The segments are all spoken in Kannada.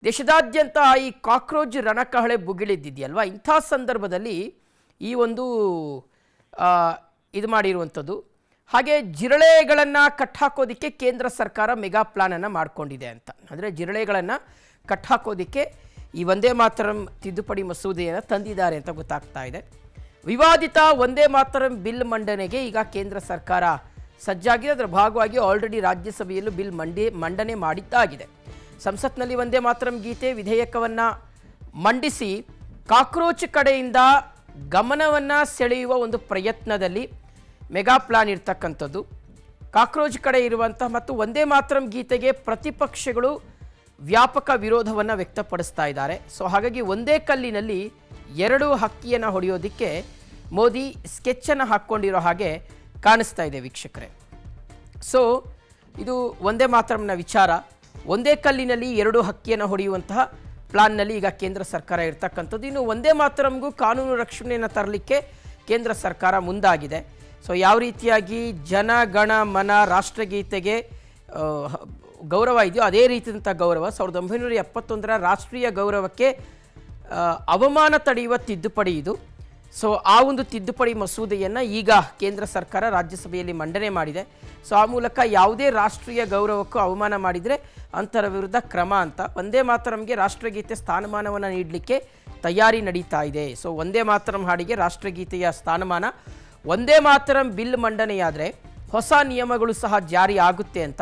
ದೇಶದಾದ್ಯಂತ ಈ ಕಾಕ್ರೋಚ್ ರಣಕಹಳೆ ಭುಗಿಳಿದ್ದಿದೆಯಲ್ವಾ, ಇಂಥ ಸಂದರ್ಭದಲ್ಲಿ ಈ ಒಂದು ಇದು ಮಾಡಿರುವಂಥದ್ದು. ಹಾಗೆ ಜಿರಳೆಗಳನ್ನು ಕಟ್ಟಾಕೋದಕ್ಕೆ ಕೇಂದ್ರ ಸರ್ಕಾರ ಮೆಗಾ ಪ್ಲಾನನ್ನು ಮಾಡಿಕೊಂಡಿದೆ ಅಂತ. ಅಂದರೆ ಜಿರಳೆಗಳನ್ನು ಕಟ್ಟಾಕೋದಕ್ಕೆ ಈ ವಂದೇ ಮಾತರಂ ತಿದ್ದುಪಡಿ ಮಸೂದೆಯನ್ನು ತಂದಿದ್ದಾರೆ ಅಂತ ಗೊತ್ತಾಗ್ತಾ ಇದೆ. ವಿವಾದಿತ ವಂದೇ ಮಾತರಂ ಬಿಲ್ ಮಂಡನೆಗೆ ಈಗ ಕೇಂದ್ರ ಸರ್ಕಾರ ಸಜ್ಜಾಗಿದೆ. ಅದರ ಭಾಗವಾಗಿ ಆಲ್ರೆಡಿ ರಾಜ್ಯಸಭೆಯಲ್ಲೂ ಬಿಲ್ ಮಂಡನೆ ಮಾಡಿದ್ದಾಗಿದೆ. ಸಂಸತ್ನಲ್ಲಿ ವಂದೇ ಮಾತರಂ ಗೀತೆ ವಿಧೇಯಕವನ್ನು ಮಂಡಿಸಿ ಕಾಕ್ರೋಚ್ ಕಡೆಯಿಂದ ಗಮನವನ್ನು ಸೆಳೆಯುವ ಒಂದು ಪ್ರಯತ್ನದಲ್ಲಿ ಮೆಗಾ ಪ್ಲಾನ್ ಇರ್ತಕ್ಕಂಥದ್ದು. ಕಾಕ್ರೋಚ್ ಕಡೆ ಇರುವಂಥ ಮತ್ತು ವಂದೇ ಮಾತರಂ ಗೀತೆಗೆ ಪ್ರತಿಪಕ್ಷಗಳು ವ್ಯಾಪಕ ವಿರೋಧವನ್ನು ವ್ಯಕ್ತಪಡಿಸ್ತಾ ಇದ್ದಾರೆ. ಸೊ ಹಾಗಾಗಿ ಒಂದೇ ಕಲ್ಲಿನಲ್ಲಿ ಎರಡು ಹಕ್ಕಿಯನ್ನು ಹೊಡೆಯೋದಕ್ಕೆ ಮೋದಿ ಸ್ಕೆಚ್ಚನ್ನು ಹಾಕ್ಕೊಂಡಿರೋ ಹಾಗೆ ಕಾಣಿಸ್ತಾ ಇದೆ ವೀಕ್ಷಕರೇ. ಸೊ ಇದು ವಂದೇ ಮಾತರಂನ ವಿಚಾರ. ಒಂದೇ ಕಲ್ಲಿನಲ್ಲಿ ಎರಡು ಹಕ್ಕಿಯನ್ನು ಹೊಡೆಯುವಂತಹ ಪ್ಲಾನ್ನಲ್ಲಿ ಈಗ ಕೇಂದ್ರ ಸರ್ಕಾರ ಇರ್ತಕ್ಕಂಥದ್ದು. ಇನ್ನು ವಂದೇ ಮಾತರಂಗೂ ಕಾನೂನು ರಕ್ಷಣೆಯನ್ನು ತರಲಿಕ್ಕೆ ಕೇಂದ್ರ ಸರ್ಕಾರ ಮುಂದಾಗಿದೆ. ಸೊ ಯಾವ ರೀತಿಯಾಗಿ ಜನ ಗಣ ಮನ ರಾಷ್ಟ್ರಗೀತೆಗೆ ಗೌರವ ಇದೆಯೋ ಅದೇ ರೀತಿಯಂಥ ಗೌರವ 1971ರ ರಾಷ್ಟ್ರೀಯ ಗೌರವಕ್ಕೆ ಅವಮಾನ ತಡೆಯುವ ತಿದ್ದುಪಡಿ ಇದು. ಸೊ ಆ ಒಂದು ತಿದ್ದುಪಡಿ ಮಸೂದೆಯನ್ನು ಈಗ ಕೇಂದ್ರ ಸರ್ಕಾರ ರಾಜ್ಯಸಭೆಯಲ್ಲಿ ಮಂಡನೆ ಮಾಡಿದೆ. ಸೊ ಆ ಮೂಲಕ ಯಾವುದೇ ರಾಷ್ಟ್ರೀಯ ಗೌರವಕ್ಕೂ ಅವಮಾನ ಮಾಡಿದರೆ ಅಂತರ ವಿರುದ್ಧ ಕ್ರಮ ಅಂತ ವಂದೇ ಮಾತರಂಗೆ ರಾಷ್ಟ್ರಗೀತೆ ಸ್ಥಾನಮಾನವನ್ನು ನೀಡಲಿಕ್ಕೆ ತಯಾರಿ ನಡೀತಾ ಇದೆ. ಸೊ ವಂದೇ ಮಾತರಂ ಹಾಡಿಗೆ ರಾಷ್ಟ್ರಗೀತೆಯ ಸ್ಥಾನಮಾನ, ವಂದೇ ಮಾತರಂ ಬಿಲ್ ಮಂಡನೆಯಾದರೆ ಹೊಸ ನಿಯಮಗಳು ಸಹ ಜಾರಿ ಆಗುತ್ತೆ ಅಂತ.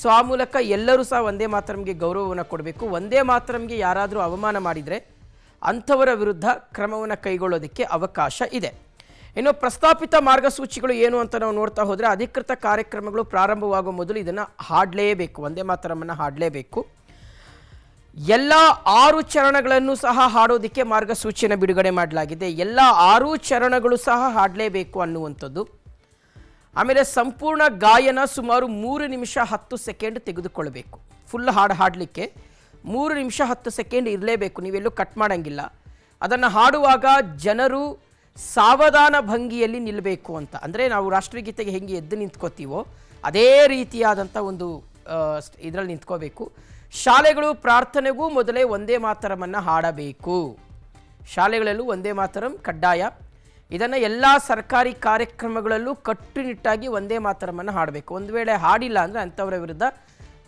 ಸೊ ಆ ಮೂಲಕ ಎಲ್ಲರೂ ಸಹ ವಂದೇ ಮಾತರಂಗೆ ಗೌರವವನ್ನು ಕೊಡಬೇಕು. ವಂದೇ ಮಾತರಂಗೆ ಯಾರಾದರೂ ಅವಮಾನ ಮಾಡಿದರೆ ಅಂಥವರ ವಿರುದ್ಧ ಕ್ರಮವನ್ನು ಕೈಗೊಳ್ಳೋದಕ್ಕೆ ಅವಕಾಶ ಇದೆ. ಇನ್ನು ಪ್ರಸ್ತಾಪಿತ ಮಾರ್ಗಸೂಚಿಗಳು ಏನು ಅಂತ ನಾವು ನೋಡ್ತಾ ಹೋದರೆ, ಅಧಿಕೃತ ಕಾರ್ಯಕ್ರಮಗಳು ಪ್ರಾರಂಭವಾಗುವ ಮೊದಲು ಇದನ್ನು ಹಾಡಲೇಬೇಕು, ವಂದೇ ಮಾತರಮನ್ನು ಹಾಡಲೇಬೇಕು. ಎಲ್ಲ 6 ಚರಣಗಳನ್ನು ಸಹ ಹಾಡೋದಕ್ಕೆ ಮಾರ್ಗಸೂಚಿಯನ್ನು ಬಿಡುಗಡೆ ಮಾಡಲಾಗಿದೆ. ಎಲ್ಲ 6 ಚರಣಗಳು ಸಹ ಹಾಡಲೇಬೇಕು ಅನ್ನುವಂಥದ್ದು. ಆಮೇಲೆ ಸಂಪೂರ್ಣ ಗಾಯನ ಸುಮಾರು 3 ನಿಮಿಷ 10 ಸೆಕೆಂಡ್ ತೆಗೆದುಕೊಳ್ಬೇಕು. ಫುಲ್ ಹಾಡು ಹಾಡಲಿಕ್ಕೆ 3 ನಿಮಿಷ 10 ಸೆಕೆಂಡ್ ಇರಲೇಬೇಕು, ನೀವೆಲ್ಲೂ ಕಟ್ ಮಾಡೋಂಗಿಲ್ಲ. ಅದನ್ನು ಹಾಡುವಾಗ ಜನರು ಸಾವಧಾನ ಭಂಗಿಯಲ್ಲಿ ನಿಲ್ಲಬೇಕು ಅಂತ. ಅಂದರೆ ನಾವು ರಾಷ್ಟ್ರಗೀತೆಗೆ ಹೆಂಗೆ ಎದ್ದು ನಿಂತ್ಕೋತೀವೋ ಅದೇ ರೀತಿಯಾದಂಥ ಒಂದು ಇದರಲ್ಲಿ ನಿಂತ್ಕೋಬೇಕು. ಶಾಲೆಗಳು ಪ್ರಾರ್ಥನೆಗೂ ಮೊದಲೇ ವಂದೇ ಮಾತರಮನ್ನು ಹಾಡಬೇಕು. ಶಾಲೆಗಳಲ್ಲೂ ವಂದೇ ಮಾತರಂ ಕಡ್ಡಾಯ. ಇದನ್ನು ಎಲ್ಲ ಸರ್ಕಾರಿ ಕಾರ್ಯಕ್ರಮಗಳಲ್ಲೂ ಕಟ್ಟುನಿಟ್ಟಾಗಿ ವಂದೇ ಮಾತರಮನ್ನು ಹಾಡಬೇಕು. ಒಂದು ವೇಳೆ ಹಾಡಿಲ್ಲ ಅಂದರೆ ಅಂಥವರ ವಿರುದ್ಧ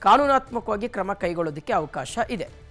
ಕಾನೂನಾತ್ಮಕವಾಗಿ ಕ್ರಮ ಕೈಗೊಳ್ಳೋದಕ್ಕೆ ಅವಕಾಶ ಇದೆ.